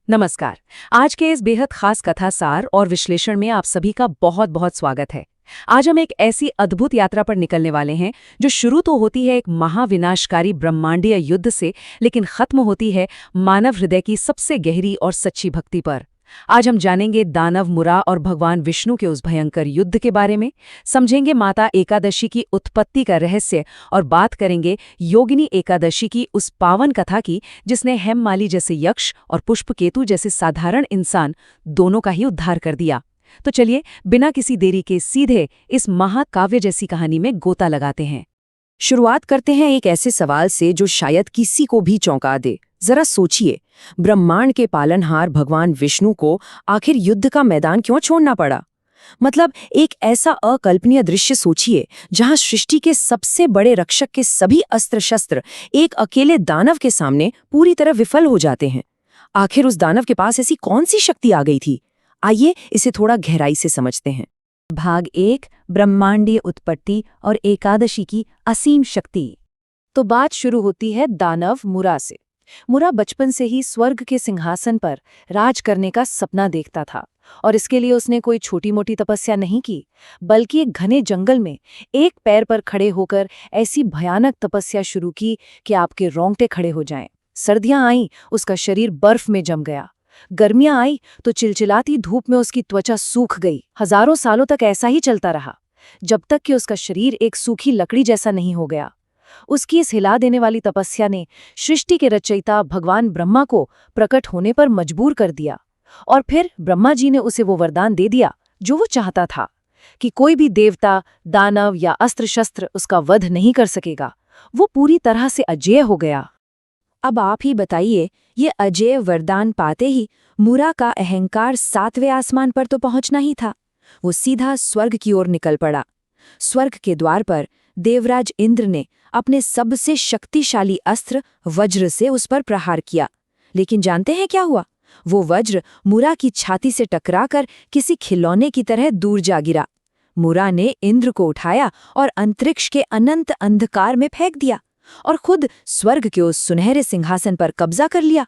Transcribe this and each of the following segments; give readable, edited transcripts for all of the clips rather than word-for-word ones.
नमस्कार। आज के इस बेहद खास कथा सार और विश्लेषण में आप सभी का बहुत बहुत स्वागत है। आज हम एक ऐसी अद्भुत यात्रा पर निकलने वाले हैं जो शुरू तो होती है एक महाविनाशकारी ब्रह्मांडीय युद्ध से, लेकिन खत्म होती है मानव हृदय की सबसे गहरी और सच्ची भक्ति पर। आज हम जानेंगे दानव मुरा और भगवान विष्णु के उस भयंकर युद्ध के बारे में, समझेंगे माता एकादशी की उत्पत्ति का रहस्य और बात करेंगे योगिनी एकादशी की उस पावन कथा की जिसने हेममाली जैसे यक्ष और पुष्पकेतु जैसे साधारण इंसान दोनों का ही उद्धार कर दिया। तो चलिए बिना किसी देरी के सीधे इस महाकाव्य जैसी कहानी में गोता लगाते हैं। शुरुआत करते हैं एक ऐसे सवाल से जो शायद किसी को भी चौंका दे। जरा सोचिए, ब्रह्मांड के पालनहार भगवान विष्णु को आखिर युद्ध का मैदान क्यों छोड़ना पड़ा? मतलब एक ऐसा अकल्पनीय दृश्य सोचिए जहां सृष्टि के सबसे बड़े रक्षक के सभी अस्त्र शस्त्र एक अकेले दानव के सामने पूरी तरह विफल हो जाते हैं। आखिर उस दानव के पास ऐसी कौन सी शक्ति आ गई थी? आइए इसे थोड़ा गहराई से समझते हैं। भाग 1, ब्रह्मांडीय उत्पत्ति और एकादशी की असीम शक्ति। तो बात शुरू होती है दानव मुरा से। मुरा बचपन से ही स्वर्ग के सिंहासन पर राज करने का सपना देखता था और इसके लिए उसने कोई छोटी मोटी तपस्या नहीं की, बल्कि एक घने जंगल में एक पैर पर खड़े होकर ऐसी भयानक तपस्या शुरू की कि आपके रोंगटे खड़े हो जाएं। सर्दियां आईं, उसका शरीर बर्फ में जम गया। गर्मियां आई तो चिलचिलाती धूप में उसकी त्वचा सूख गई। हजारों सालों तक ऐसा ही चलता रहा, जब तक कि उसका शरीर एक सूखी लकड़ी जैसा नहीं हो गया। उसकी इस हिला देने वाली तपस्या ने सृष्टि के रचयिता भगवान ब्रह्मा को प्रकट होने पर मजबूर कर दिया और फिर ब्रह्मा जी ने उसे वो वरदान दे दिया जो वो चाहता था कि कोई भी देवता, दानव या अस्त्र शस्त्र उसका वध नहीं कर सकेगा। वो पूरी तरह से अजेय हो गया। अब आप ही बताइए, ये अजेय वरदान पाते ही मुरा का अहंकार 7वें आसमान पर तो पहुंचना ही था। वो सीधा स्वर्ग की ओर निकल पड़ा। स्वर्ग के द्वार पर देवराज इंद्र ने अपने सबसे शक्तिशाली अस्त्र वज्र से उस पर प्रहार किया, लेकिन जानते हैं क्या हुआ? वो वज्र मुरा की छाती से टकराकर किसी खिलौने की तरह दूर जा गिरा। मुरा ने इंद्र को उठाया और अंतरिक्ष के अनंत अंधकार में फेंक दिया और खुद स्वर्ग के उस सुनहरे सिंहासन पर कब्जा कर लिया।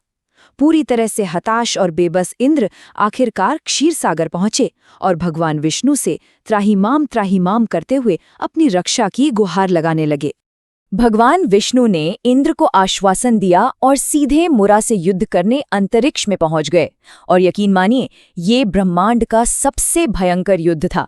पूरी तरह से हताश और बेबस इंद्र आखिरकार क्षीर सागर पहुंचे और भगवान विष्णु से त्राहिमाम करते हुए अपनी रक्षा की गुहार लगाने लगे। भगवान विष्णु ने इंद्र को आश्वासन दिया और सीधे मुरा से युद्ध करने अंतरिक्ष में पहुंच गए। और यकीन मानिए, ये ब्रह्मांड का सबसे भयंकर युद्ध था।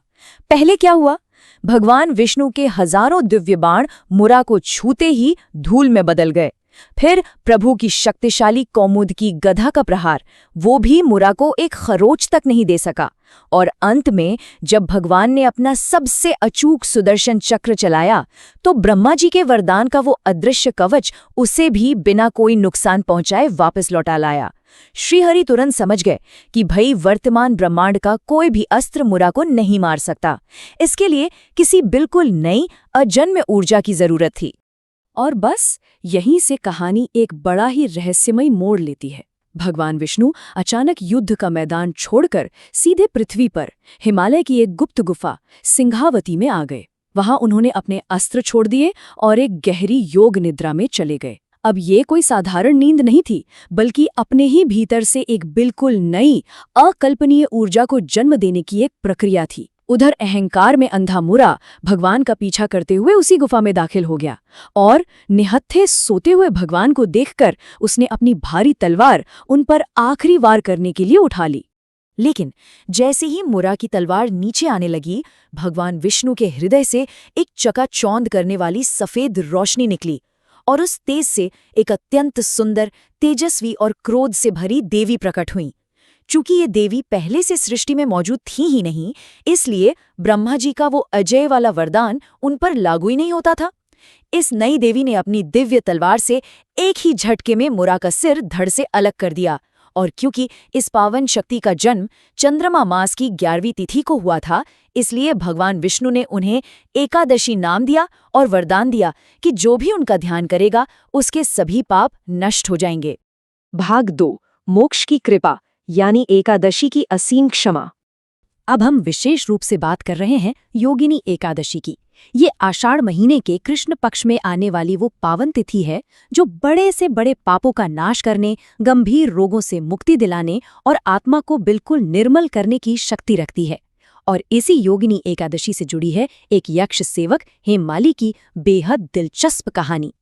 पहले क्या हुआ? भगवान विष्णु के हजारों दिव्य बाण मुरा को छूते ही धूल में बदल गए। फिर प्रभु की शक्तिशाली कौमुद की गदा का प्रहार, वो भी मुरा को एक खरोच तक नहीं दे सका। और अंत में जब भगवान ने अपना सबसे अचूक सुदर्शन चक्र चलाया तो ब्रह्मा जी के वरदान का वो अदृश्य कवच उसे भी बिना कोई नुकसान पहुंचाए वापस लौटा लाया। श्रीहरि तुरंत समझ गए कि भई वर्तमान ब्रह्मांड का कोई भी अस्त्र मुरा को नहीं मार सकता। इसके लिए किसी बिल्कुल नई अजन्म ऊर्जा की जरूरत थी। और बस यहीं से कहानी एक बड़ा ही रहस्यमय मोड़ लेती है। भगवान विष्णु अचानक युद्ध का मैदान छोड़कर सीधे पृथ्वी पर हिमालय की एक गुप्त गुफा सिंघावती में आ गए। वहां उन्होंने अपने अस्त्र छोड़ दिए और एक गहरी योग निद्रा में चले गए। अब ये कोई साधारण नींद नहीं थी, बल्कि अपने ही भीतर से एक बिल्कुल नई अकल्पनीय ऊर्जा को जन्म देने की एक प्रक्रिया थी। उधर अहंकार में अंधा मुरा भगवान का पीछा करते हुए उसी गुफा में दाखिल हो गया और निहत्थे सोते हुए भगवान को देखकर उसने अपनी भारी तलवार उन पर आखिरी वार करने के लिए उठा ली। लेकिन जैसे ही मुरा की तलवार नीचे आने लगी, भगवान विष्णु के हृदय से एक चकाचौंध करने वाली सफेद रोशनी निकली और उस तेज से एक अत्यंत सुंदर, तेजस्वी और क्रोध से भरी देवी प्रकट हुई। चूंकि ये देवी पहले से सृष्टि में मौजूद थी ही नहीं, इसलिए ब्रह्मा जी का वो अजय वाला वरदान उन पर लागू ही नहीं होता था। इस नई देवी ने अपनी दिव्य तलवार से एक ही झटके में मुरा का सिर धड़ से अलग कर दिया। और क्योंकि इस पावन शक्ति का जन्म चंद्रमा मास की 11वीं तिथि को हुआ था, इसलिए भगवान विष्णु ने उन्हें एकादशी नाम दिया और वरदान दिया कि जो भी उनका ध्यान करेगा उसके सभी पाप नष्ट हो जाएंगे। भाग 2, मोक्ष की कृपा यानी एकादशी की असीम क्षमा। अब हम विशेष रूप से बात कर रहे हैं योगिनी एकादशी की। ये आषाढ़ महीने के कृष्ण पक्ष में आने वाली वो पावन तिथि है जो बड़े से बड़े पापों का नाश करने, गंभीर रोगों से मुक्ति दिलाने और आत्मा को बिल्कुल निर्मल करने की शक्ति रखती है। और इसी योगिनी एकादशी से जुड़ी है एक यक्ष सेवक हेममाली की बेहद दिलचस्प कहानी।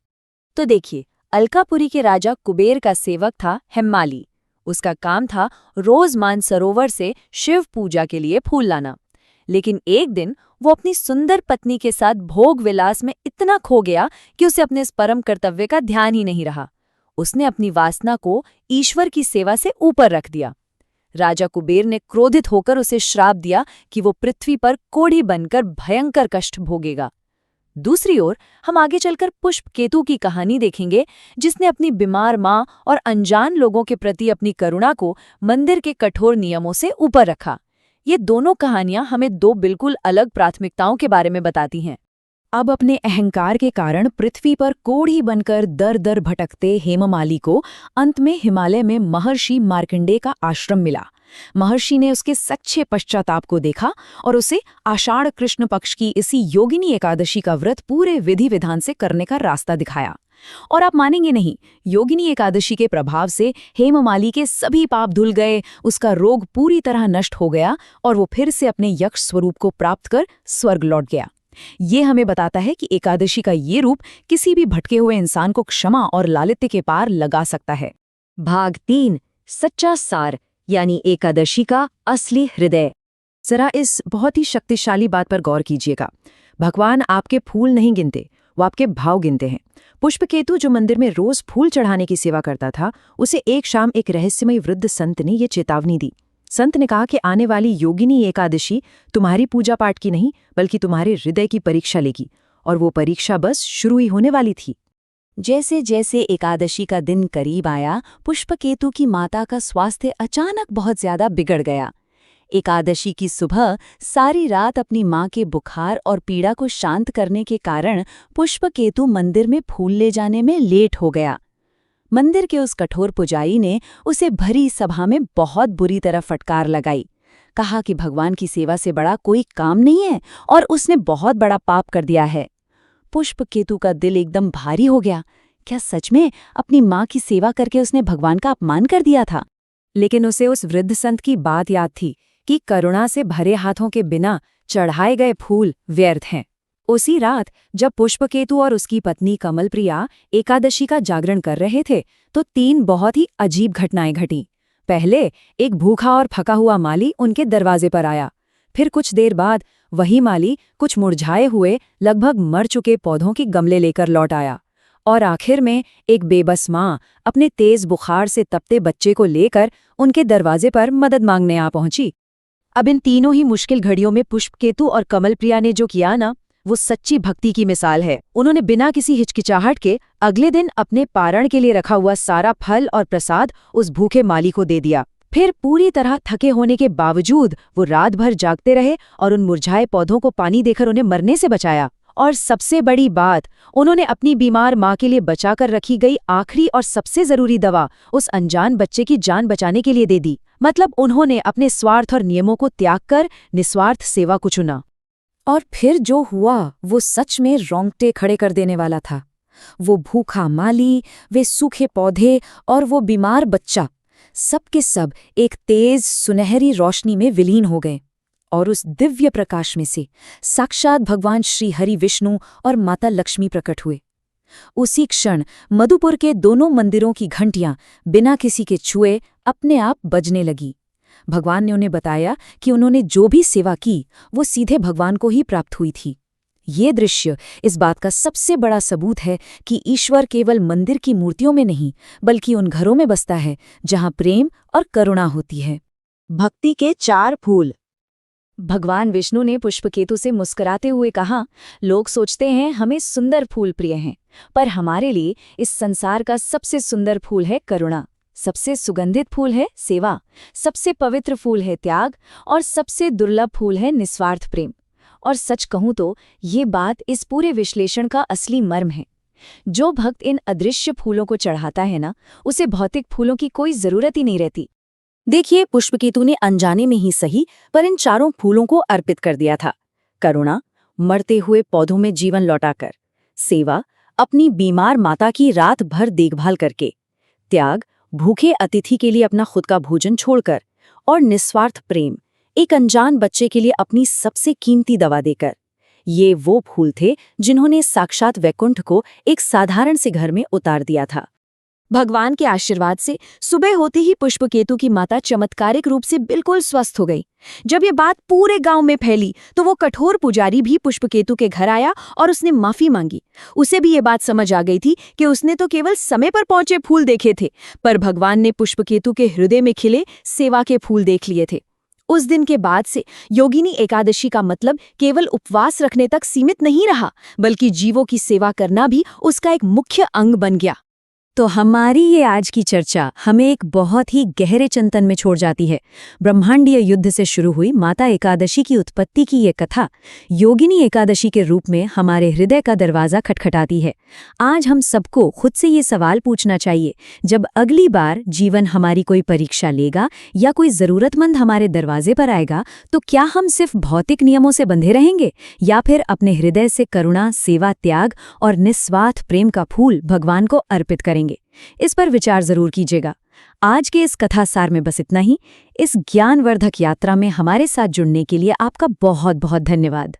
तो देखिए, अलकापुरी के राजा कुबेर का सेवक था हेममाली। उसका काम था रोज मानसरोवर से शिव पूजा के लिए फूल लाना। लेकिन एक दिन वो अपनी सुंदर पत्नी के साथ भोग विलास में इतना खो गया कि उसे अपने इस परम कर्तव्य का ध्यान ही नहीं रहा। उसने अपनी वासना को ईश्वर की सेवा से ऊपर रख दिया। राजा कुबेर ने क्रोधित होकर उसे श्राप दिया कि वो पृथ्वी पर कोढ़ी बनकर भयंकर कष्ट भोगेगा। दूसरी ओर हम आगे चलकर पुष्पकेतु की कहानी देखेंगे, जिसने अपनी बीमार मां और अनजान लोगों के प्रति अपनी करुणा को मंदिर के कठोर नियमों से ऊपर रखा। ये दोनों कहानियां हमें दो बिल्कुल अलग प्राथमिकताओं के बारे में बताती हैं। अब अपने अहंकार के कारण पृथ्वी पर कोढ़ी बनकर दर दर भटकते हेममाली को अंत में हिमालय में महर्षि मार्कंडेय का आश्रम मिला। महर्षि ने उसके सच्चे पश्चाताप को देखा और उसे आषाढ़ कृष्ण पक्ष की इसी योगिनी एकादशी का व्रत पूरे विधि विधान से करने का रास्ता दिखाया। और आप मानेंगे नहीं, योगिनी एकादशी के प्रभाव से हेममाली के सभी पाप धुल गए, उसका रोग पूरी तरह नष्ट हो गया और वो फिर से अपने यक्ष स्वरूप को प्राप्त कर स्वर्ग लौट गया। ये हमें बताता है कि एकादशी का ये रूप किसी भी भटके हुए इंसान को क्षमा और लालित्य के पार लगा सकता है। भाग 3, सच्चा सार यानी एकादशी का असली हृदय। जरा इस बहुत ही शक्तिशाली बात पर गौर कीजिएगा। भगवान आपके फूल नहीं गिनते, वो आपके भाव गिनते हैं। पुष्पकेतु जो मंदिर में रोज फूल चढ़ाने की सेवा करता था, उसे एक शाम एक रहस्यमयी वृद्ध संत ने ये चेतावनी दी। संत ने कहा कि आने वाली योगिनी एकादशी तुम्हारी पूजा पाठ की नहीं, बल्कि तुम्हारे हृदय की परीक्षा लेगी, और वो परीक्षा बस शुरू ही होने वाली थी। जैसे जैसे एकादशी का दिन करीब आया, पुष्पकेतु की माता का स्वास्थ्य अचानक बहुत ज्यादा बिगड़ गया। एकादशी की सुबह सारी रात अपनी मां के बुखार और पीड़ा को शांत करने के कारण पुष्पकेतु मंदिर में फूल ले जाने में लेट हो गया। मंदिर के उस कठोर पुजारी ने उसे भरी सभा में बहुत बुरी तरह फटकार लगाई। कहा कि भगवान की सेवा से बड़ा कोई काम नहीं है और उसने बहुत बड़ा पाप कर दिया है। पुष्पकेतु का दिल एकदम भारी हो गया। क्या सच में अपनी मां की सेवा करके उसने भगवान का अपमान कर दिया था? लेकिन उसे उस वृद्ध संत की बात याद थी कि करुणा से भरे हाथों के बिना चढ़ाए गए फूल व्यर्थ हैं। उसी रात जब पुष्पकेतु और उसकी पत्नी कमलप्रिया एकादशी का जागरण कर रहे थे, तो 3 बहुत ही अजीब घटनाएं घटीं। पहले एक भूखा और थका हुआ माली उनके दरवाजे पर आया। फिर कुछ देर बाद वही माली कुछ मुरझाए हुए, लगभग मर चुके पौधों के गमले लेकर लौट आया। और आखिर में एक बेबस माँ अपने तेज बुखार से तपते बच्चे को लेकर उनके दरवाजे पर मदद मांगने आ पहुंची। अब इन तीनों ही मुश्किल घड़ियों में पुष्पकेतु और कमलप्रिया ने जो किया ना, वो सच्ची भक्ति की मिसाल है। उन्होंने बिना किसी हिचकिचाहट के अगले दिन अपने पारण के लिए रखा हुआ सारा फल और प्रसाद उस भूखे माली को दे दिया। फिर पूरी तरह थके होने के बावजूद वो रात भर जागते रहे और उन मुरझाए पौधों को पानी देकर उन्हें मरने से बचाया। और सबसे बड़ी बात, उन्होंने अपनी बीमार माँ के लिए बचाकर रखी गई आखिरी और सबसे जरूरी दवा उस अनजान बच्चे की जान बचाने के लिए दे दी। मतलब उन्होंने अपने स्वार्थ और नियमों को त्याग कर निस्वार्थ सेवा को चुना। और फिर जो हुआ वो सच में रोंगटे खड़े कर देने वाला था। वो भूखा माली, वे सूखे पौधे और वो बीमार बच्चा, सब के सब एक तेज सुनहरी रोशनी में विलीन हो गए। और उस दिव्य प्रकाश में से साक्षात भगवान श्री हरि विष्णु और माता लक्ष्मी प्रकट हुए। उसी क्षण मधुपुर के दोनों मंदिरों की घंटियां बिना किसी के छुए अपने आप बजने लगी। भगवान ने उन्हें बताया कि उन्होंने जो भी सेवा की वो सीधे भगवान को ही प्राप्त हुई थी। ये दृश्य इस बात का सबसे बड़ा सबूत है कि ईश्वर केवल मंदिर की मूर्तियों में नहीं, बल्कि उन घरों में बसता है जहां प्रेम और करुणा होती है। भक्ति के 4 फूल। भगवान विष्णु ने पुष्पकेतु से मुस्कुराते हुए कहा, लोग सोचते हैं हमें सुंदर फूल प्रिय हैं, पर हमारे लिए इस संसार का सबसे सुंदर फूल है करुणा, सबसे सुगंधित फूल है सेवा, सबसे पवित्र फूल है त्याग और सबसे दुर्लभ फूल है निस्वार्थ प्रेम। और सच कहूं तो ये बात इस पूरे विश्लेषण का असली मर्म है। जो भक्त इन अदृश्य फूलों को चढ़ाता है ना, उसे भौतिक फूलों की कोई जरूरत ही नहीं रहती। देखिए, पुष्पकेतु ने अनजाने में ही सही पर इन चारों फूलों को अर्पित कर दिया था। करुणा, मरते हुए पौधों में जीवन लौटाकर। सेवा, अपनी बीमार माता की रात भर देखभाल करके। त्याग, भूखे अतिथि के लिए अपना खुद का भोजन छोड़कर। और निस्वार्थ प्रेम, एक अनजान बच्चे के लिए अपनी सबसे कीमती दवा देकर। ये वो फूल थे जिन्होंने साक्षात वैकुंठ को एक साधारण से घर में उतार दिया था। भगवान के आशीर्वाद से सुबह होते ही पुष्पकेतु की माता चमत्कारिक रूप से बिल्कुल स्वस्थ हो गई। जब ये बात पूरे गांव में फैली तो वो कठोर पुजारी भी पुष्पकेतु के घर आया और उसने माफी मांगी। उसे भी ये बात समझ आ गई थी कि उसने तो केवल समय पर पहुंचे फूल देखे थे, पर भगवान ने पुष्पकेतु के हृदय में खिले सेवा के फूल देख लिए थे। उस दिन के बाद से योगिनी एकादशी का मतलब केवल उपवास रखने तक सीमित नहीं रहा, बल्कि जीवों की सेवा करना भी उसका एक मुख्य अंग बन गया। तो हमारी ये आज की चर्चा हमें एक बहुत ही गहरे चिंतन में छोड़ जाती है। ब्रह्मांडीय युद्ध से शुरू हुई माता एकादशी की उत्पत्ति की ये कथा योगिनी एकादशी के रूप में हमारे हृदय का दरवाज़ा खटखटाती है। आज हम सबको खुद से ये सवाल पूछना चाहिए, जब अगली बार जीवन हमारी कोई परीक्षा लेगा या कोई ज़रूरतमंद हमारे दरवाजे पर आएगा, तो क्या हम सिर्फ भौतिक नियमों से बंधे रहेंगे या फिर अपने हृदय से करुणा, सेवा, त्याग और निस्वार्थ प्रेम का फूल भगवान को अर्पित करेंगे? इस पर विचार जरूर कीजिएगा। आज के इस कथा सार में बस इतना ही। इस ज्ञानवर्धक यात्रा में हमारे साथ जुड़ने के लिए आपका बहुत बहुत धन्यवाद।